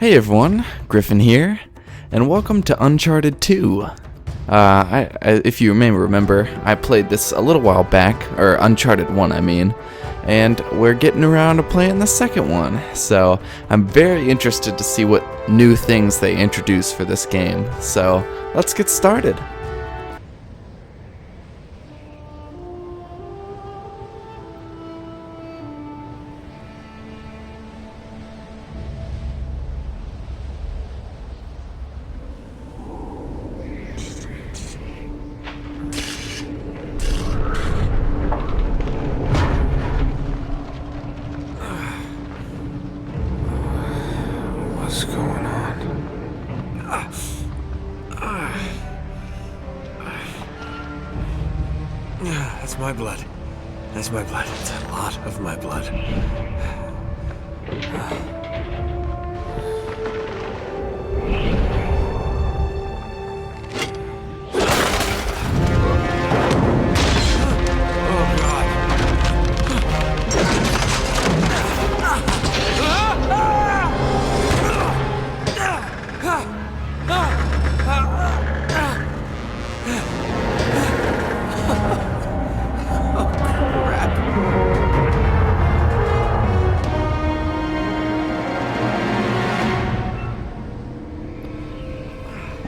Hey everyone, Griffin here, and welcome to Uncharted 2. If you may remember, I played this a little while back, or Uncharted 1 I mean, and we're getting around to playing the second one, so I'm very interested to see what new things they introduce for this game, so let's get started. What's going on? That's my blood. That's my blood. It's a lot of my blood. Oh, God.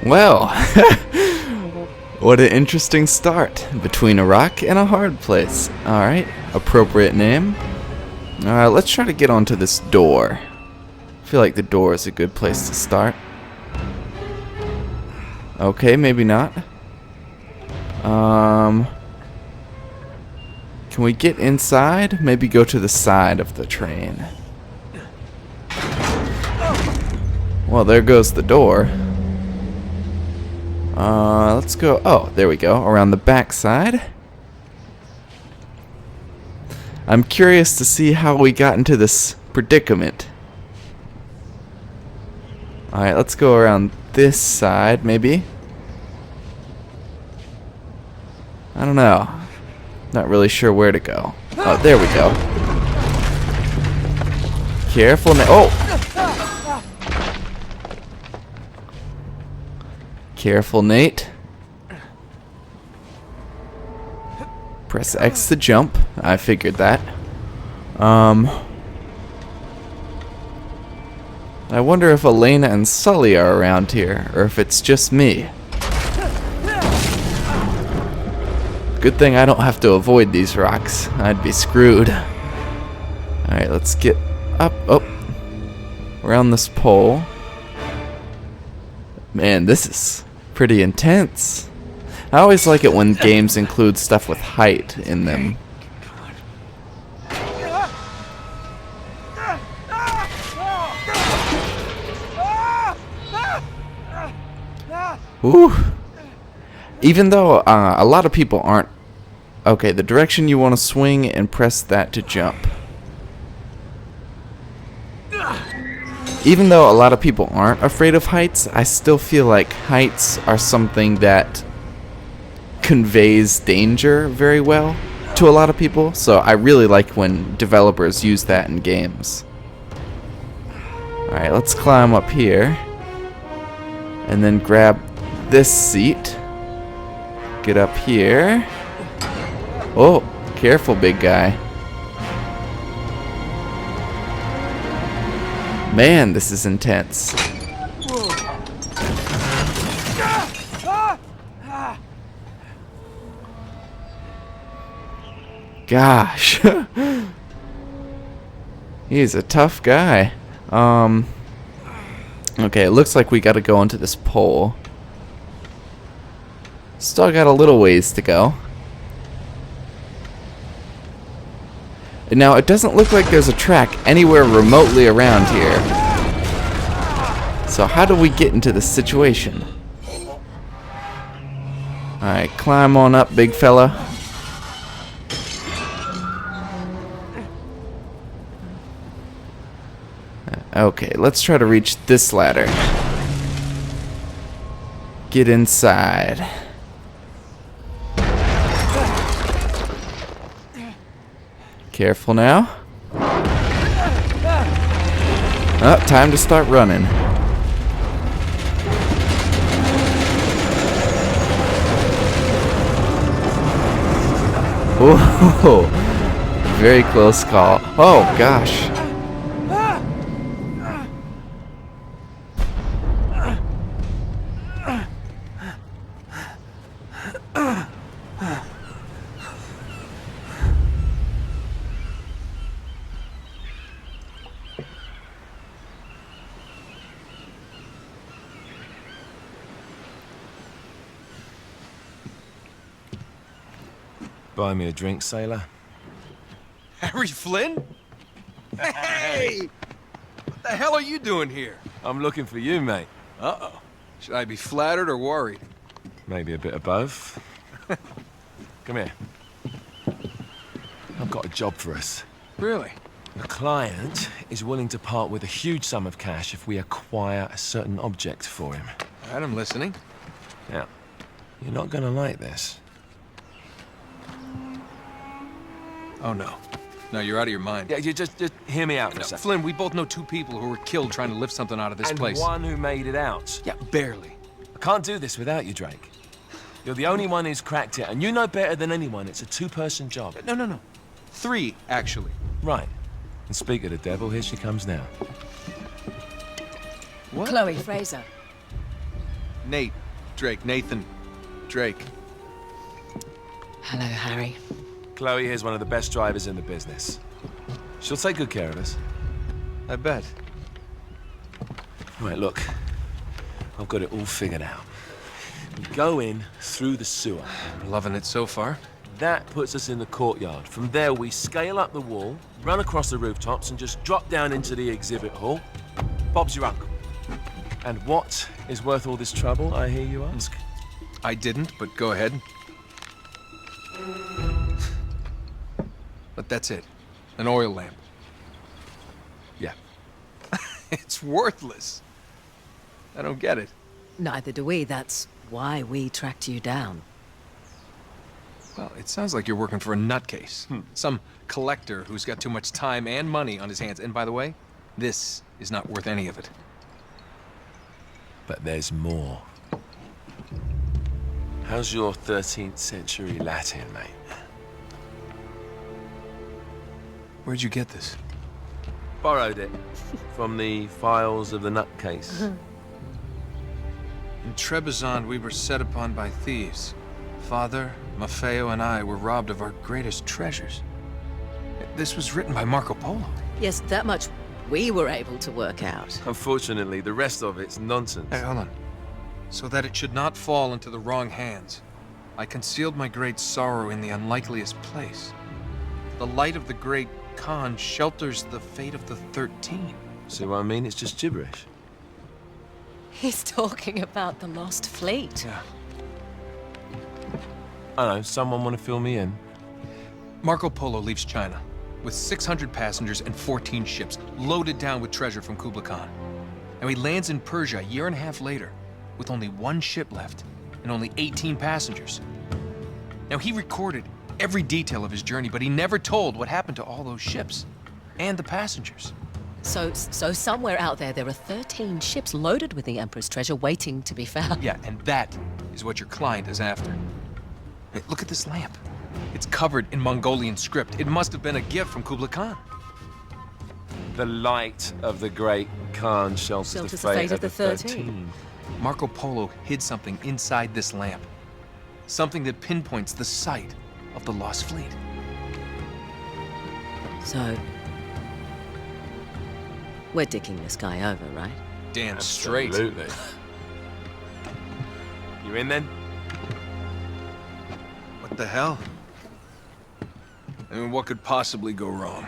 Well, what an interesting start, between a rock and a hard place. Alright, appropriate name. Let's try to get onto this door. I feel like the door is a good place to start. Okay, maybe not. Can we get inside? Maybe go to the side of the train. Well, there goes the door. Let's go. Oh, there we go. Around the back side. I'm curious to see how we got into this predicament. Alright, let's go around this side, maybe. I don't know. Not really sure where to go. Oh, there we go. Careful now. Oh! Careful, Nate. Press X to jump. I figured that. I wonder if Elena and Sully are around here, or if it's just me. Good thing I don't have to avoid these rocks. I'd be screwed. Alright, let's get up. Oh. Around this pole. Man, this is pretty intense. I always like it when games include stuff with height in them. Ooh. Even though a lot of people aren't... Okay, the direction you want to swing and press that to jump. Even though a lot of people aren't afraid of heights, I still feel like heights are something that conveys danger very well to a lot of people. So I really like when developers use that in games. Alright, let's climb up here. And then grab this seat. Get up here. Oh, careful, big guy. Man, this is intense. Gosh. He's a tough guy. Okay, it looks like we gotta go onto this pole. Still got a little ways to go. Now, it doesn't look like there's a track anywhere remotely around here. So how do we get into this situation? Alright, climb on up, big fella. Okay, let's try to reach this ladder. Get inside. Careful now. Oh, time to start running. Whoa. Very close call. Oh, gosh. Buy me a drink, sailor. Harry Flynn? Hey! What the hell are you doing here? I'm looking for you, mate. Uh-oh. Should I be flattered or worried? Maybe a bit of both. Come here. I've got a job for us. Really? A client is willing to part with a huge sum of cash if we acquire a certain object for him. All right, I'm listening. Now, you're not gonna like this. Oh, no. No, you're out of your mind. Yeah, you just hear me out for a second. Flynn, we both know 2 people who were killed trying to lift something out of this And place. one who made it out. Yeah, barely. I can't do this without you, Drake. You're the only one who's cracked it, and you know better than anyone it's a 2-person job. No. 3, actually. Right. And speak of the devil, here she comes now. What? Chloe Fraser. Nate. Drake. Nathan. Drake. Hello, Harry. Chloe here's one of the best drivers in the business. She'll take good care of us. I bet. Right, look. I've got it all figured out. We go in through the sewer. I'm loving it so far. That puts us in the courtyard. From there, we scale up the wall, run across the rooftops, and just drop down into the exhibit hall. Bob's your uncle. And what is worth all this trouble, I hear you ask? I didn't, but go ahead. But that's it. An oil lamp. Yeah. It's worthless. I don't get it. Neither do we. That's why we tracked you down. Well, it sounds like you're working for a nutcase. Some collector who's got too much time and money on his hands. And by the way, this is not worth any of it. But there's more. How's your 13th century Latin, mate? Where'd you get this? Borrowed it from the files of the nutcase. In Trebizond, we were set upon by thieves. Father, Maffeo, and I were robbed of our greatest treasures. This was written by Marco Polo. Yes, that much we were able to work out. Unfortunately, the rest of it's nonsense. Hey, hold on. So that it should not fall into the wrong hands, I concealed my great sorrow in the unlikeliest place. The light of the great Khan shelters the fate of the 13. See what I mean? It's just gibberish. He's talking about the lost fleet. Yeah. I know, someone want to fill me in? Marco Polo leaves China with 600 passengers and 14 ships loaded down with treasure from Kublai Khan. And he lands in Persia a year and a half later with only 1 ship left and only 18 passengers. Now, he recorded every detail of his journey, but he never told what happened to all those ships and the passengers. So somewhere out there are 13 ships loaded with the Emperor's treasure waiting to be found. Yeah, and that is what your client is after. Hey, look at this lamp. It's covered in Mongolian script. It must have been a gift from Kublai Khan. The light of the great Khan shelters the fate of the 13. Marco Polo hid something inside this lamp. Something that pinpoints the site of the lost fleet. So, we're dicking this guy over, right? Damn straight. Absolutely. You in then? What the hell? I mean, what could possibly go wrong?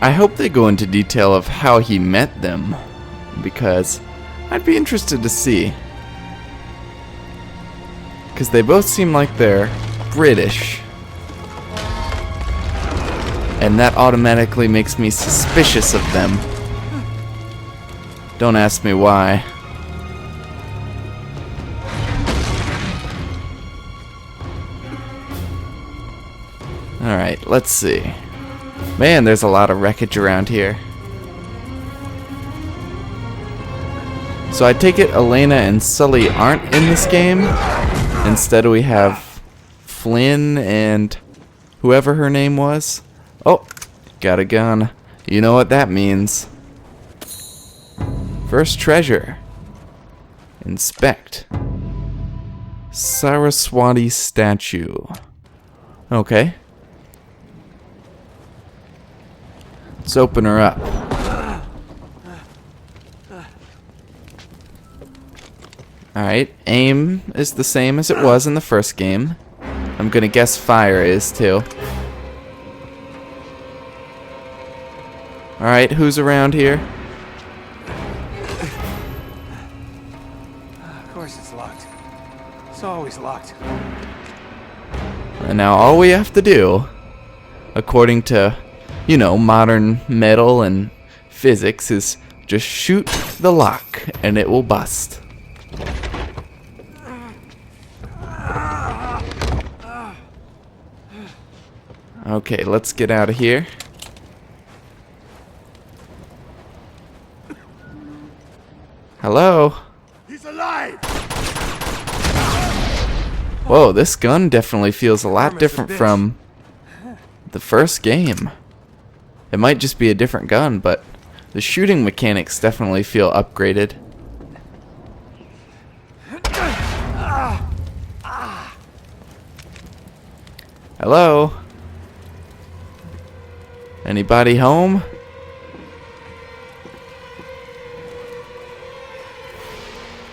I hope they go into detail of how he met them, because I'd be interested to see. Because they both seem like they're British. And that automatically makes me suspicious of them. Don't ask me why. let's see. Man, there's a lot of wreckage around here. So I take it Elena and Sully aren't in this game. Instead we have Flynn and whoever her name was. Oh, got a gun. You know what that means. First treasure. Inspect. Saraswati statue. Okay. Let's open her up. Alright, aim is the same as it was in the first game. I'm gonna guess fire is too. Alright, who's around here? Of course it's locked. It's always locked. And now all we have to do, according to, you know, modern metal and physics, is just shoot the lock and it will bust. Okay, let's get out of here. Hello? He's alive! Whoa, this gun definitely feels a lot different from the first game. It might just be a different gun, but the shooting mechanics definitely feel upgraded. Hello? Anybody home?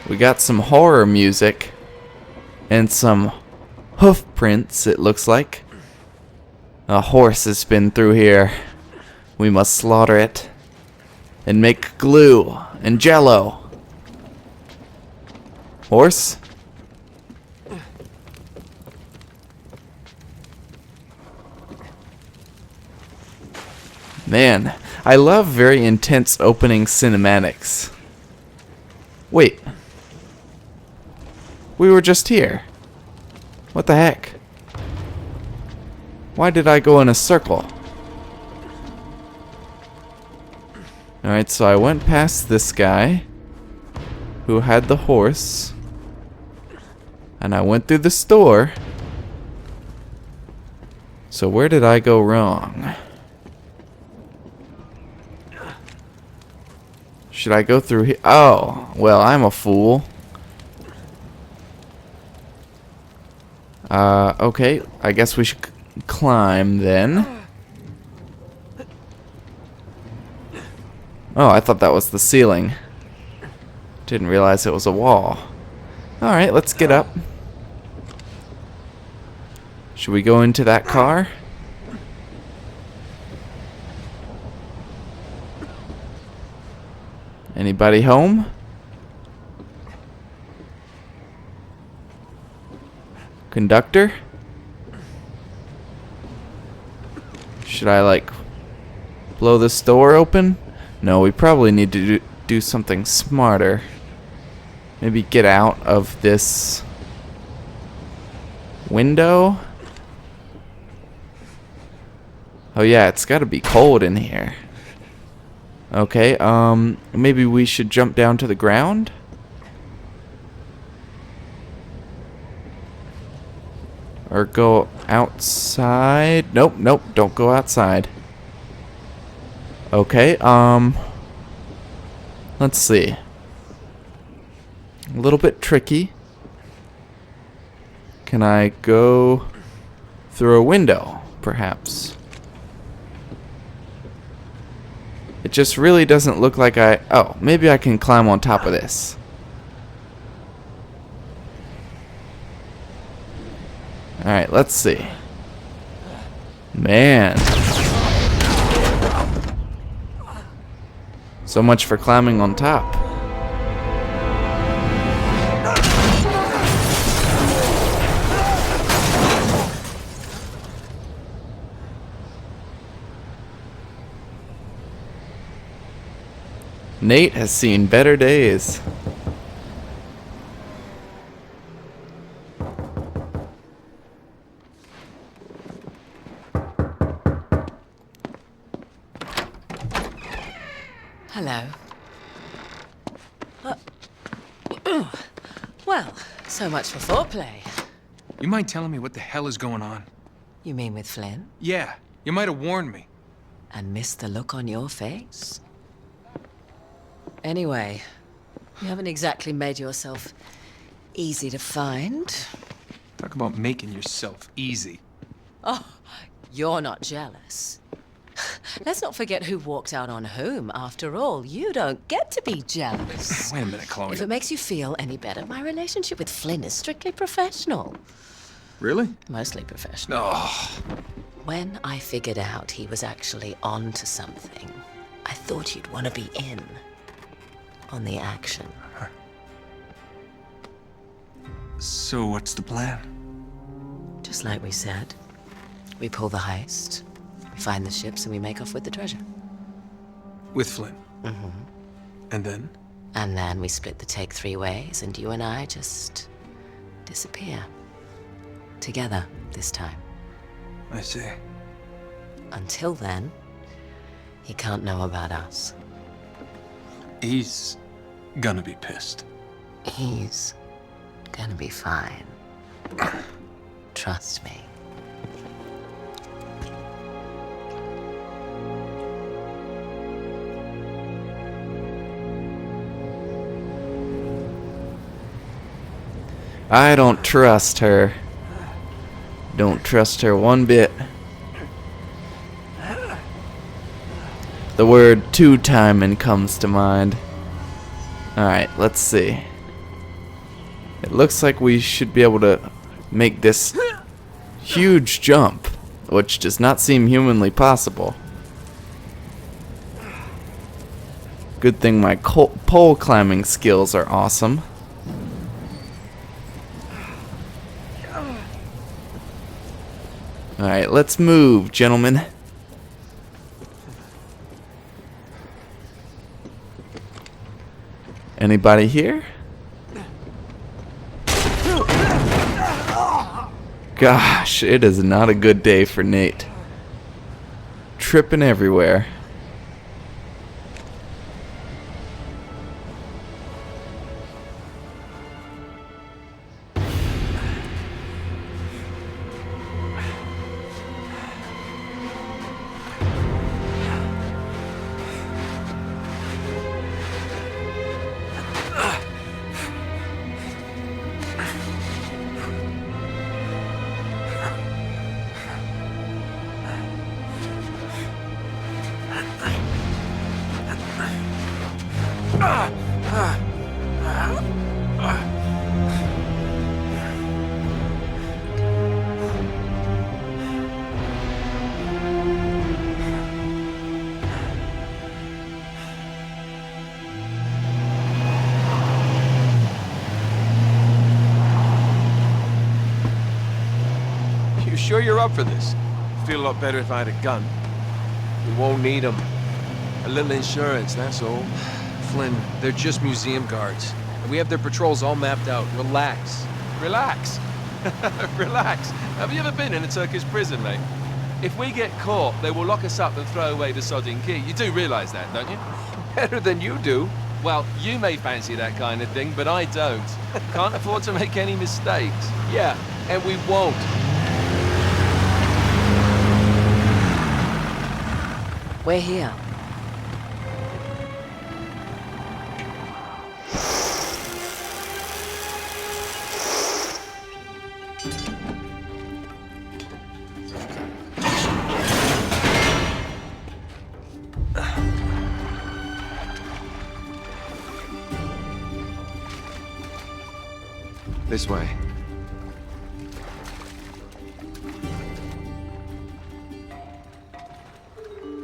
We got some horror music and some hoof prints, it looks like. A horse has been through here. We must slaughter it and make glue and jello. Horse? Man, I love very intense opening cinematics. Wait. We were just here. What the heck? Why did I go in a circle? Alright, so I went past this guy who had the horse. And I went through the store. So where did I go wrong? Should I go through here? Oh, well, I'm a fool. Okay, I guess we should climb then. Oh, I thought that was the ceiling. Didn't realize it was a wall. Alright, let's get up. Should we go into that car? Anybody home? Conductor? Should I, like, blow this door open? No, we probably need to do something smarter. Maybe get out of this window? Oh yeah, it's gotta be cold in here. Okay, maybe we should jump down to the ground? Or go outside? Nope, nope, don't go outside. Okay, let's see. A little bit tricky. Can I go through a window, perhaps? It just really doesn't look like I... Oh, maybe I can climb on top of this. Alright, let's see. Man. So much for climbing on top. Nate has seen better days. Hello. Well, so much for foreplay. You mind telling me what the hell is going on? You mean with Flynn? Yeah, you might have warned me. And missed the look on your face? Anyway, you haven't exactly made yourself easy to find. Talk about making yourself easy. Oh, you're not jealous. Let's not forget who walked out on whom. After all, you don't get to be jealous. Wait a minute, Chloe. If it makes you feel any better, my relationship with Flynn is strictly professional. Really? Mostly professional. Oh, When I figured out he was actually on to something, I thought you'd want to be in on the action. so what's the plan? Just like we said, we pull the heist, we find the ships, and we make off with the treasure. With Flynn? Mm-hmm. And then? And then we split the take 3 ways, and you and I just disappear. Together, this time. I see. Until then, he can't know about us. He's gonna be pissed. He's gonna be fine. Trust me. I don't trust her. Don't trust her one bit. The word two-timing comes to mind. Alright, let's see. It looks like we should be able to make this huge jump, which does not seem humanly possible. Good thing my pole climbing skills are awesome. Alright, let's move, gentlemen. Anybody here? Gosh, it is not a good day for Nate. Tripping everywhere. You sure you're up for this? Feel a lot better if I had a gun. We won't need them. A little insurance, that's all. Flynn, they're just museum guards. And we have their patrols all mapped out. Relax. Relax. Relax. Have you ever been in a Turkish prison, mate? If we get caught, they will lock us up and throw away the sodding key. You do realize that, don't you? Better than you do. Well, you may fancy that kind of thing, but I don't. Can't afford to make any mistakes. Yeah, and we won't. We're here. This way.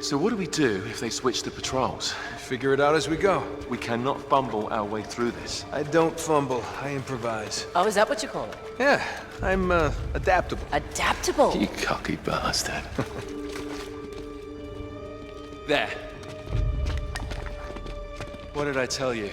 So what do we do if they switch the patrols? Figure it out as we go. We cannot fumble our way through this. I don't fumble, I improvise. Oh, is that what you call it? Yeah, I'm adaptable. Adaptable. You cocky bastard. There. What did I tell you?